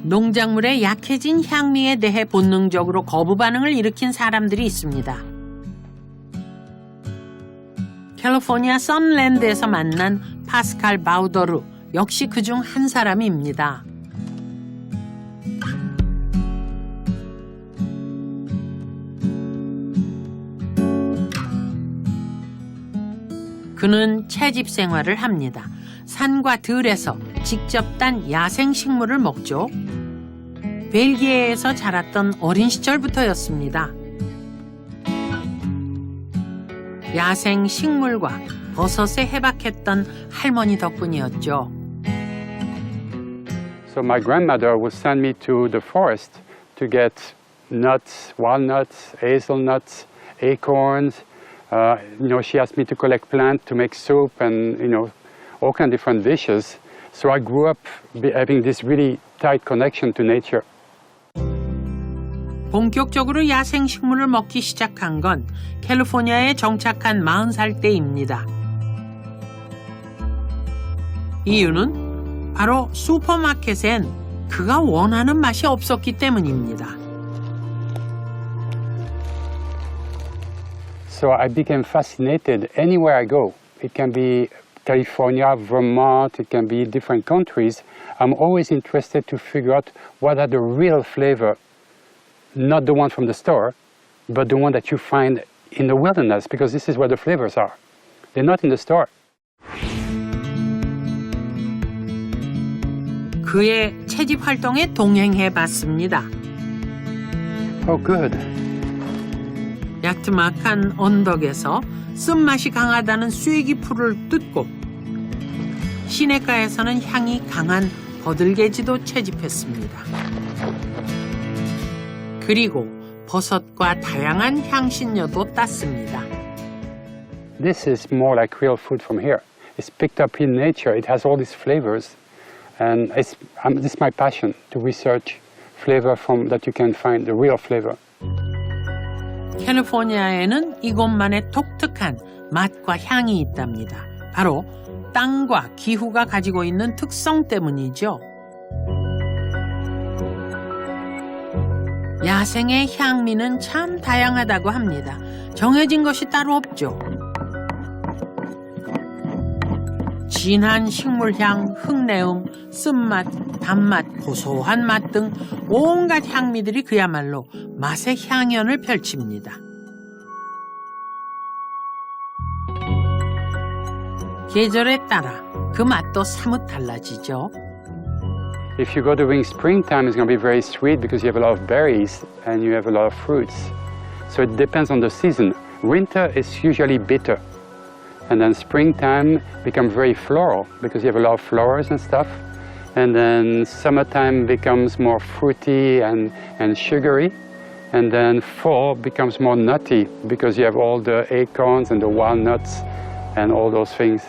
농작물의 약해진 향미에 대해 본능적으로 거부 반응을 일으킨 사람들이 있습니다. 캘리포니아 선랜드에서 만난 파스칼 바우더르 역시 그중 한 사람입니다. 그는 채집 생활을 합니다. 산과 들에서 직접 딴 야생 식물을 먹죠. 벨기에에서 자랐던 어린 시절부터였습니다. 야생 식물과 버섯에 해박했던 할머니 덕분이었죠. So my grandmother would send me to the forest to get nuts, walnuts, hazelnuts, acorns. She asked me to collect plants to make soup and, all kind of different dishes. So I grew up having this really tight connection to nature. 본격적으로 야생 식물을 먹기 시작한 건 캘리포니아에 정착한 40살 때입니다. 이유는 바로 슈퍼마켓엔 그가 원하는 맛이 없었기 때문입니다. So I became fascinated anywhere I go. It can be California, Vermont, it can be different countries. I'm always interested to figure out what are the real flavor, not the one from the store, but the one that you find in the wilderness, because this is where the flavors are. They're not in the store. 그의 채집 활동에 동행해 봤습니다. Oh, good. 야트막한 언덕에서 쓴맛이 강하다는 쐐기 풀을 뜯고 시냇가에서는 향이 강한 버들개지도 채집했습니다. 그리고 버섯과 다양한 향신료도 땄습니다. This is more like real food from here. It's picked up in nature. It has all these flavors. And this is my passion, to research flavor from that you can find, the real flavor. 캘리포니아에는 이곳만의 독특한 맛과 향이 있답니다. 바로 땅과 기후가 가지고 있는 특성 때문이죠. 야생의 향미는 참 다양하다고 합니다. 정해진 것이 따로 없죠. 진한 식물향, 흙내음, 쓴맛, 단맛, 고소한 맛 등 온갖 향미들이 그야말로 맛의 향연을 펼칩니다. 계절에 따라 그 맛도 사뭇 달라지죠. If you go during springtime, it's going to be very sweet because you have a lot of berries and you have a lot of fruits. So it depends on the season. Winter is usually bitter. And then springtime becomes very floral because you have a lot of flowers and stuff. And then summertime becomes more fruity and sugary. And then fall becomes more nutty because you have all the acorns and the walnuts and all those things.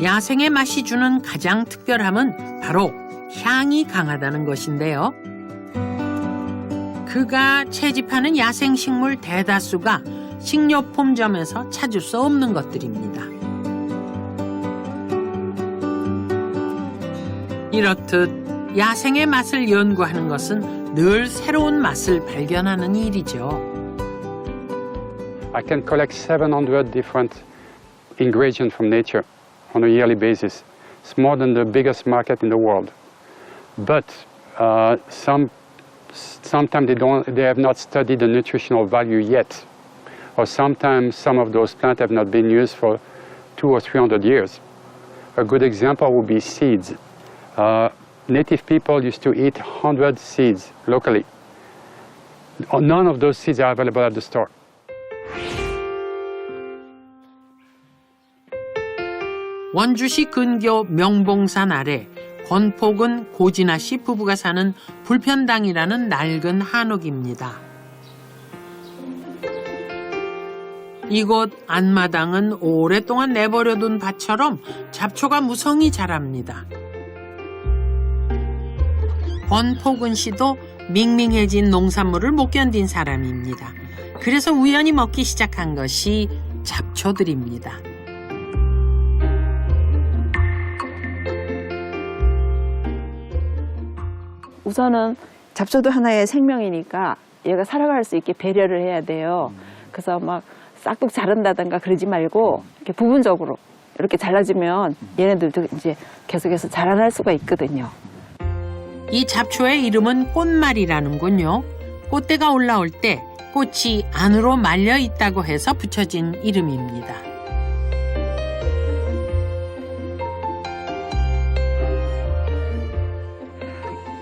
야생의 맛이 주는 가장 특별함은 바로 향이 강하다는 것인데요. 그가 채집하는 야생식물 대다수가 식료품점에서 찾을 수 없는 것들입니다. 이렇듯 야생의 맛을 연구하는 것은 늘 새로운 맛을 발견하는 일이죠. I can collect 700 different ingredients from nature on a yearly basis. It's more than the biggest market in the world. But sometimes they have not studied the nutritional value yet. Or sometimes some of those plants have not been used for 200 or 300 years. A good example would be seeds. Native people used to eat 100 seeds locally. None of those seeds are available at the store. 원주시 근교 명봉산 아래 권폭은 고진아 씨 부부가 사는 불편당이라는 낡은 한옥입니다. 이곳 앞마당은 오랫동안 내버려둔 밭처럼 잡초가 무성히 자랍니다. 권폭은 씨도 밍밍해진 농산물을 못 견딘 사람입니다. 그래서 우연히 먹기 시작한 것이 잡초들입니다. 우선은 잡초도 하나의 생명이니까 얘가 살아갈 수 있게 배려를 해야 돼요. 그래서 막 싹둑 자른다든가 그러지 말고 이렇게 부분적으로 이렇게 잘라주면 얘네들도 이제 계속해서 자라날 수가 있거든요. 이 잡초의 이름은 꽃말이라는군요. 꽃대가 올라올 때 꽃이 안으로 말려 있다고 해서 붙여진 이름입니다.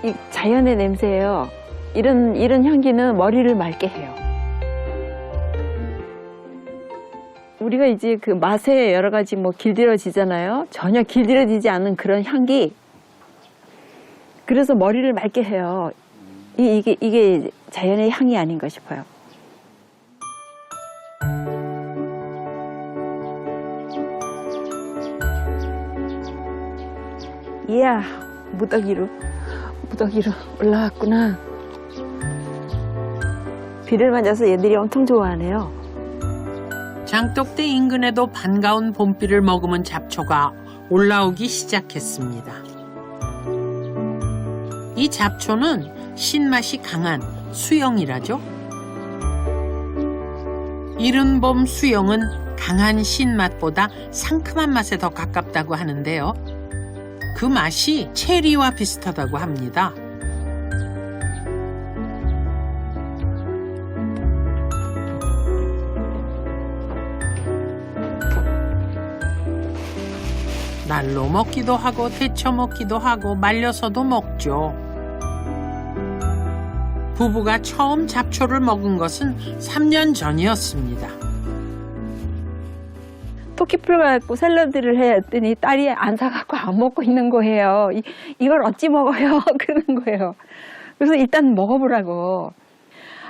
이 자연의 냄새예요. 이런 향기는 머리를 맑게 해요. 우리가 이제 그 맛에 여러 가지 뭐 길들여지잖아요. 전혀 길들여지지 않은 그런 향기. 그래서 머리를 맑게 해요. 이게 자연의 향이 아닌가 싶어요. 이야, 무더기로 올라왔구나. 비를 맞아서 얘들이 엄청 좋아하네요. 장독대 인근에도 반가운 봄비를 머금은 잡초가 올라오기 시작했습니다. 이 잡초는 신맛이 강한 수영이라죠. 이른 봄 수영은 강한 신맛보다 상큼한 맛에 더 가깝다고 하는데요. 그 맛이 체리와 비슷하다고 합니다. 날로 먹기도 하고 데쳐 먹기도 하고 말려서도 먹죠. 부부가 처음 잡초를 먹은 것은 3년 전이었습니다. 토끼풀 갖고 샐러드를 해야 했더니 딸이 안 사갖고 안 먹고 있는 거예요. 이걸 어찌 먹어요? 그러는 거예요. 그래서 일단 먹어보라고.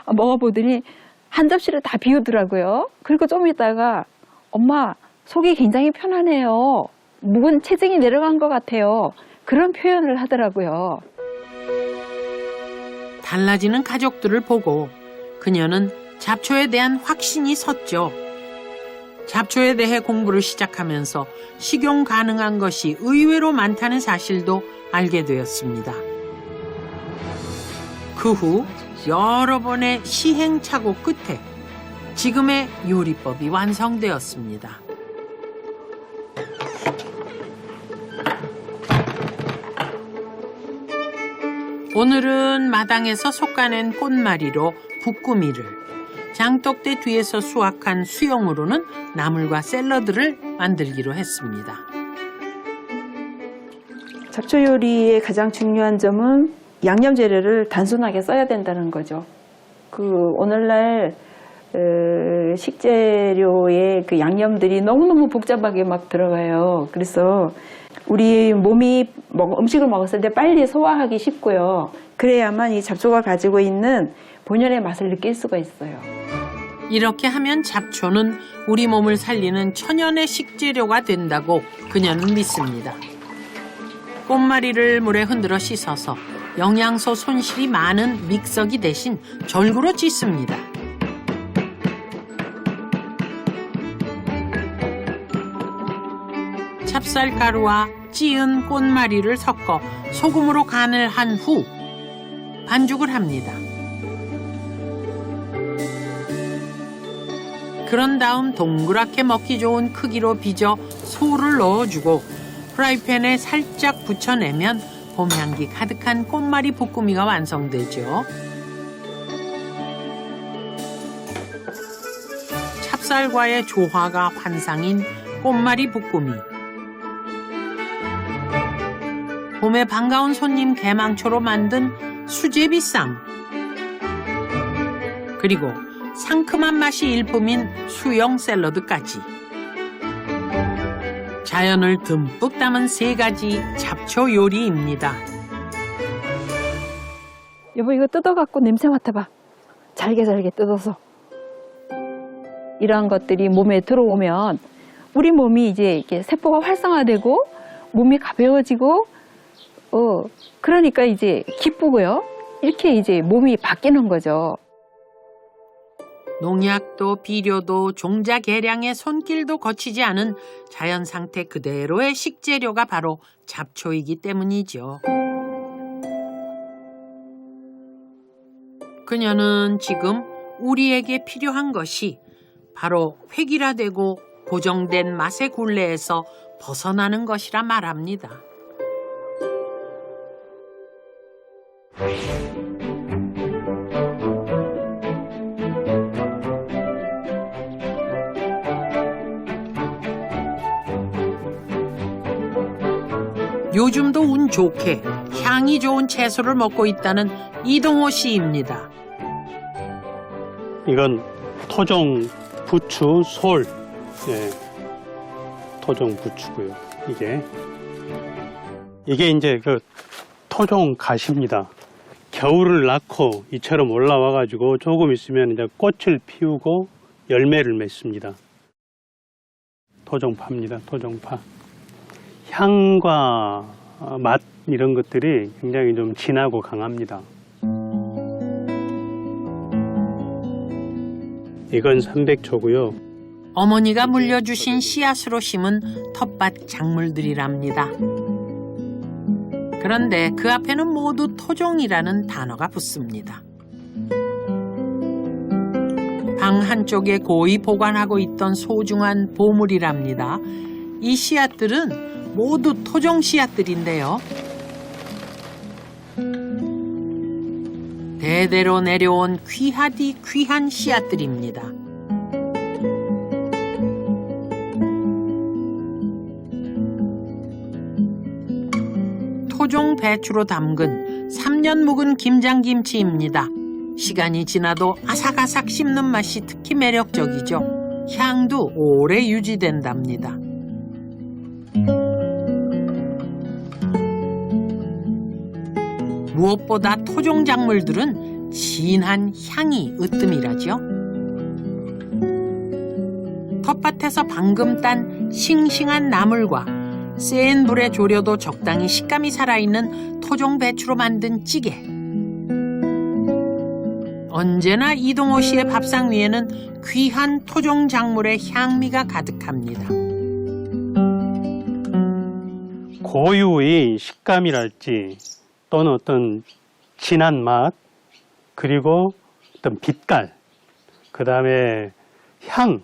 먹어보더니 한 접시를 다 비우더라고요. 그리고 좀 있다가 엄마 속이 굉장히 편하네요. 묵은 체증이 내려간 것 같아요. 그런 표현을 하더라고요. 달라지는 가족들을 보고 그녀는 잡초에 대한 확신이 섰죠. 잡초에 대해 공부를 시작하면서 식용 가능한 것이 의외로 많다는 사실도 알게 되었습니다. 그 후 여러 번의 시행착오 끝에 지금의 요리법이 완성되었습니다. 오늘은 마당에서 솎아낸 꽃마리로 붓구미를, 장독대 뒤에서 수확한 수영으로는 나물과 샐러드를 만들기로 했습니다. 잡초 요리의 가장 중요한 점은 양념 재료를 단순하게 써야 된다는 거죠. 오늘날 식재료의 그 양념들이 너무너무 복잡하게 막 들어가요. 그래서 우리 몸이 음식을 먹었을 때 빨리 소화하기 쉽고요. 그래야만 이 잡초가 가지고 있는 본연의 맛을 느낄 수가 있어요. 이렇게 하면 잡초는 우리 몸을 살리는 천연의 식재료가 된다고 그녀는 믿습니다. 꽃마리를 물에 흔들어 씻어서 영양소 손실이 많은 믹서기 대신 절구로 찢습니다. 찹쌀가루와 찌은 꽃마리를 섞어 소금으로 간을 한 후 반죽을 합니다. 그런 다음 동그랗게 먹기 좋은 크기로 빚어 소를 넣어주고 프라이팬에 살짝 붙여내면 봄향기 가득한 꽃마리 볶음이가 완성되죠. 찹쌀과의 조화가 환상인 꽃마리 볶음이. 봄에 반가운 손님 개망초로 만든 수제비쌈. 그리고 상큼한 맛이 일품인 수영 샐러드까지. 자연을 듬뿍 담은 3가지 잡초 요리입니다. 여보 이거 뜯어갖고 냄새 맡아봐. 잘게 뜯어서. 이러한 것들이 몸에 들어오면 우리 몸이 이제 이렇게 세포가 활성화되고 몸이 가벼워지고 그러니까 이제 기쁘고요. 이렇게 이제 몸이 바뀌는 거죠. 농약도 비료도 종자 개량의 손길도 거치지 않은 자연 상태 그대로의 식재료가 바로 잡초이기 때문이죠. 그녀는 지금 우리에게 필요한 것이 바로 획일화되고 고정된 맛의 굴레에서 벗어나는 것이라 말합니다. 요즘도 운 좋게 향이 좋은 채소를 먹고 있다는 이동호 씨입니다. 이건 토종 부추 솔. 예, 토종 부추고요. 이게 이제 그 토종 가시입니다. 겨울을 낳고 이처럼 올라와 가지고 조금 있으면 이제 꽃을 피우고 열매를 맺습니다. 토종파입니다. 토종파. 향과 맛 이런 것들이 굉장히 좀 진하고 강합니다. 이건 300초고요. 어머니가 물려주신 씨앗으로 심은 텃밭 작물들이랍니다. 그런데 그 앞에는 모두 토종이라는 단어가 붙습니다. 방 한쪽에 고이 보관하고 있던 소중한 보물이랍니다. 이 씨앗들은 모두 토종 씨앗들인데요. 대대로 내려온 귀하디 귀한 씨앗들입니다. 토종 배추로 담근 3년 묵은 김장김치입니다. 시간이 지나도 아삭아삭 씹는 맛이 특히 매력적이죠. 향도 오래 유지된답니다. 무엇보다 토종 작물들은 진한 향이 으뜸이라죠. 텃밭에서 방금 딴 싱싱한 나물과 센 불에 졸여도 적당히 식감이 살아있는 토종 배추로 만든 찌개. 언제나 이동호 씨의 밥상 위에는 귀한 토종 작물의 향미가 가득합니다. 고유의 식감이랄지 또는 어떤 진한 맛, 그리고 어떤 빛깔, 그 다음에 향,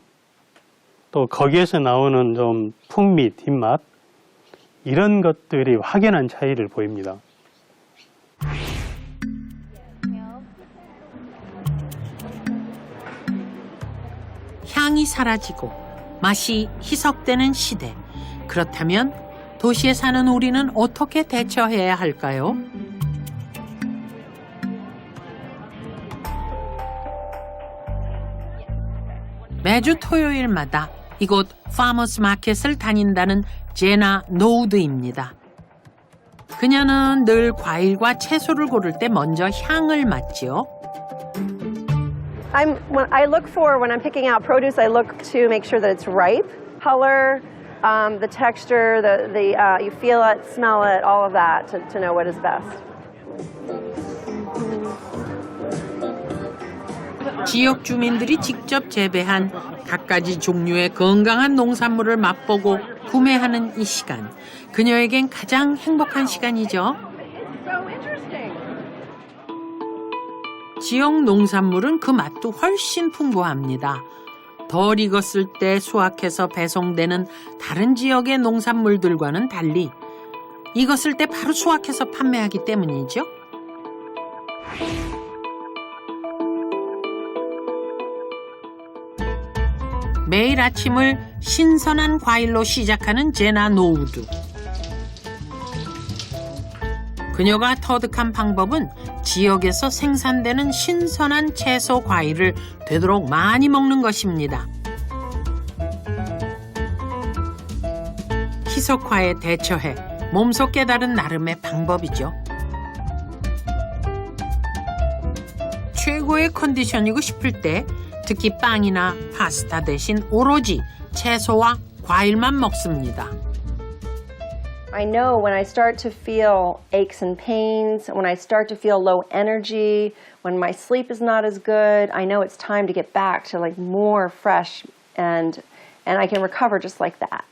또 거기에서 나오는 좀 풍미, 뒷맛, 이런 것들이 확연한 차이를 보입니다. 향이 사라지고 맛이 희석되는 시대. 그렇다면 도시에 사는 우리는 어떻게 대처해야 할까요? 매주 토요일마다 이곳 파머스 마켓을 다닌다는 제나 노우드입니다. 그녀는 늘 과일과 채소를 고를 때 먼저 향을 맡지요. When I look for, when I'm picking out produce, I look to make sure that it's ripe, color, the texture, you feel it, smell it, all of that to know what is best. 지역 주민들이 직접 재배한 갖가지 종류의 건강한 농산물을 맛보고 구매하는 이 시간. 그녀에겐 가장 행복한 시간이죠. 지역 농산물은 그 맛도 훨씬 풍부합니다. 덜 익었을 때 수확해서 배송되는 다른 지역의 농산물들과는 달리 익었을 때 바로 수확해서 판매하기 때문이죠. 매일 아침을 신선한 과일로 시작하는 제나 노우드. 그녀가 터득한 방법은 지역에서 생산되는 신선한 채소 과일을 되도록 많이 먹는 것입니다. 희석화에 대처해 몸소 깨달은 나름의 방법이죠. 최고의 컨디션이고 싶을 때 특히 빵이나 파스타 대신 오로지 채소와 과일만 먹습니다. I know when I start to feel aches and pains, when I start to feel low energy, when my sleep is not as good, I know it's time to get back to like more fresh and I can recover just like that.